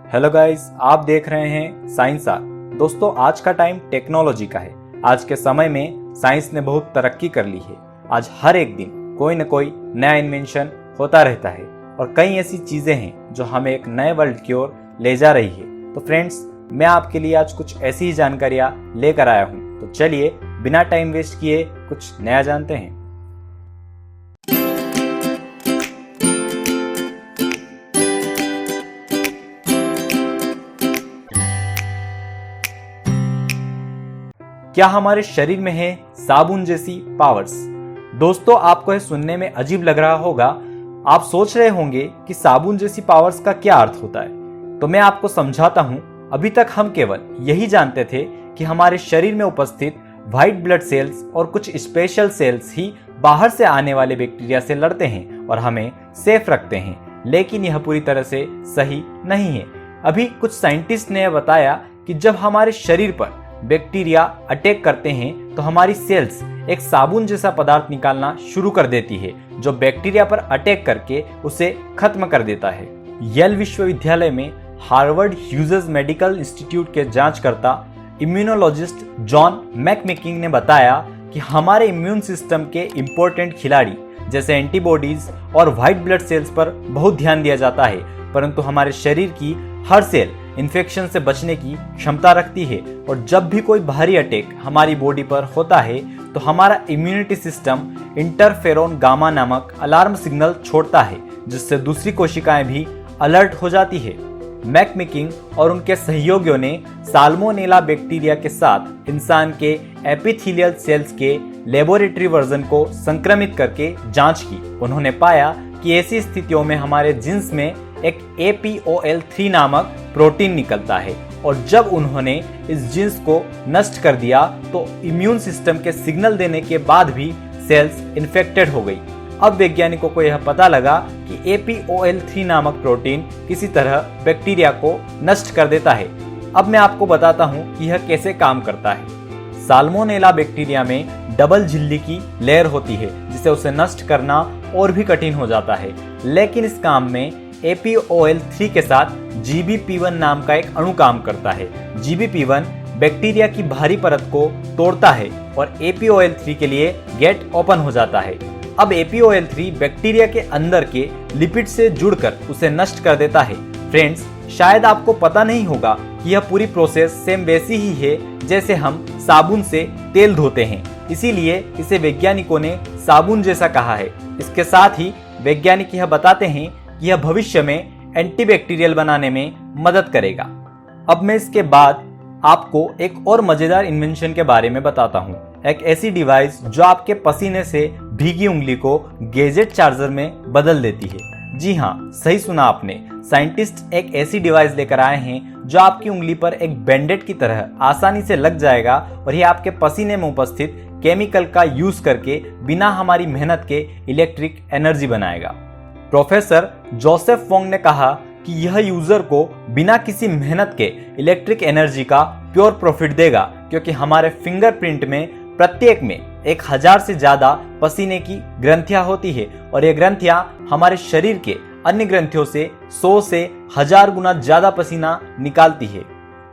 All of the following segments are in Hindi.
हेलो गाइस, आप देख रहे हैं साइंस आर। दोस्तों, आज का टाइम टेक्नोलॉजी का है। आज के समय में साइंस ने बहुत तरक्की कर ली है। आज हर एक दिन कोई न कोई नया इन्वेंशन होता रहता है और कई ऐसी चीजें हैं जो हमें एक नए वर्ल्ड की ओर ले जा रही है। तो फ्रेंड्स, मैं आपके लिए आज कुछ ऐसी ही जानकारियां लेकर आया हूं। तो चलिए बिना टाइम वेस्ट किए कुछ नया जानते हैं। क्या हमारे शरीर में है साबुन जैसी पावर्स? दोस्तों, आपको यह सुनने में अजीब लग रहा होगा। आप सोच रहे होंगे कि साबुन जैसी पावर्स का क्या अर्थ होता है। तो मैं आपको समझाता हूं। अभी तक हम केवल यही जानते थे कि हमारे शरीर में उपस्थित व्हाइट ब्लड सेल्स और कुछ स्पेशल सेल्स ही बाहर से आने वाले बैक्टीरिया से लड़ते हैं और हमें सेफ रखते हैं, लेकिन यह पूरी तरह से सही नहीं है। अभी कुछ साइंटिस्ट ने बताया कि जब हमारे शरीर पर बैक्टीरिया अटैक करते हैं तो हमारी सेल्स एक साबुन जैसा पदार्थ निकालना शुरू कर देती है जो बैक्टीरिया पर अटैक करके उसे खत्म कर देता है। येल विश्वविद्यालय में हार्वर्ड ह्यूजेस मेडिकल इंस्टीट्यूट के जांचकर्ता इम्यूनोलॉजिस्ट जॉन मैकमेकिंग ने बताया कि हमारे इम्यून सिस्टम के इम्पोर्टेंट खिलाड़ी जैसे एंटीबॉडीज और व्हाइट ब्लड सेल्स पर बहुत ध्यान दिया जाता है, परंतु हमारे शरीर की हर सेल इन्फेक्शन से बचने की क्षमता रखती है। और जब भी कोई बाहरी अटैक हमारी बॉडी पर होता है तो हमारा इम्यूनिटी सिस्टम इंटरफेरोन गामा नामक अलार्म सिग्नल छोड़ता है, जिससे दूसरी कोशिकाएं भी अलर्ट हो जाती है। मैकमेकिंग और उनके सहयोगियों ने साल्मोनेला बैक्टीरिया के साथ इंसान के एपिथेलियल सेल्स के लेबोरेटरी वर्जन को संक्रमित करके जांच की। उन्होंने पाया कि ऐसी स्थितियों में हमारे जीन्स में एक APOL3 नामक प्रोटीन निकलता है और जब उन्होंने इस जीन्स को नष्ट कर दिया तो इम्यून सिस्टम के सिग्नल देने के बाद भी सेल्स इन्फेक्टेड हो गई। अब वैज्ञानिकों को यह पता लगा कि APOL3 नामक प्रोटीन किसी तरह बैक्टीरिया को नष्ट कर देता है। अब मैं आपको बताता हूं कि यह कैसे काम करता है। साल्मोनेला बैक्टीरिया में डबल झिल्ली की लेयर होती है जिसे उसे नष्ट करना और भी कठिन हो जाता है, लेकिन इस काम में APOL3 के साथ GBP1 नाम का एक अणु काम करता है। GBP1 बैक्टीरिया की बाहरी परत को तोड़ता है और APOL3 के लिए गेट ओपन हो जाता है। अब APOL3 बैक्टीरिया के अंदर के लिपिड से जुड़कर उसे नष्ट कर देता है। फ्रेंड्स, शायद आपको पता नहीं होगा कि यह पूरी प्रोसेस सेम वैसी ही है जैसे हम साबुन से तेल धोते हैं, इसीलिए इसे वैज्ञानिकों ने साबुन जैसा कहा है। इसके साथ ही वैज्ञानिक यह बताते हैं कि यह भविष्य में एंटीबैक्टीरियल बनाने में मदद करेगा। अब मैं इसके बाद आपको एक और मजेदार इन्वेंशन के बारे में बताता हूँ। एक ऐसी डिवाइस जो आपके पसीने से भीगी उंगली को गैजेट चार्जर में बदल देती है। जी हाँ, सही सुना आपने। साइंटिस्ट एक ऐसी डिवाइस लेकर आए हैं जो आपकी उंगली पर एक बैंडेड की तरह आसानी से लग जाएगा और यह आपके पसीने में उपस्थित केमिकल का यूज करके बिना हमारी मेहनत के इलेक्ट्रिक एनर्जी बनाएगा। प्रोफेसर जोसेफ वोंग ने कहा कि यह यूजर को बिना किसी मेहनत के इलेक्ट्रिक एनर्जी का प्योर प्रॉफिट देगा, क्योंकि हमारे फिंगरप्रिंट में प्रत्येक में 1000 से ज्यादा पसीने की ग्रंथियां होती है और ये ग्रंथियां हमारे शरीर के अन्य ग्रंथियों से 100 से 1000 गुना ज्यादा पसीना निकालती है।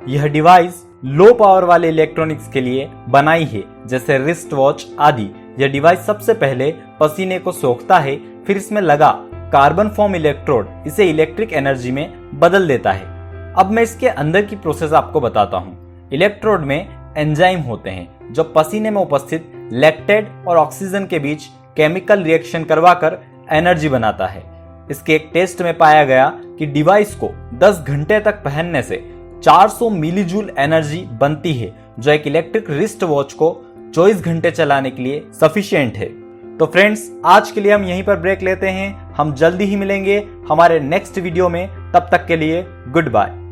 यह डिवाइस लो पावर वाले इलेक्ट्रॉनिक्स के लिए बनाई है, जैसे रिस्ट वॉच आदि। यह डिवाइस सबसे पहले पसीने को सोखता है, फिर इसमें लगा कार्बन फॉर्म इलेक्ट्रोड इसे इलेक्ट्रिक एनर्जी में बदल देता है। अब मैं इसके अंदर की प्रोसेस आपको बताता हूँ। इलेक्ट्रोड में एंजाइम होते हैं जो पसीने में उपस्थित लैक्टेट और ऑक्सीजन के बीच केमिकल रिएक्शन करवाकर एनर्जी बनाता है। इसके एक टेस्ट में पाया गया कि डिवाइस को 10 घंटे तक पहनने से 400 मिलीजूल एनर्जी बनती है, जो एक इलेक्ट्रिक रिस्ट वॉच को 24 घंटे चलाने के लिए सफिशिएंट है। तो फ्रेंड्स, आज के लिए हम यहीं पर ब्रेक लेते हैं। हम जल्दी ही मिलेंगे हमारे नेक्स्ट वीडियो में। तब तक के लिए गुड बाय।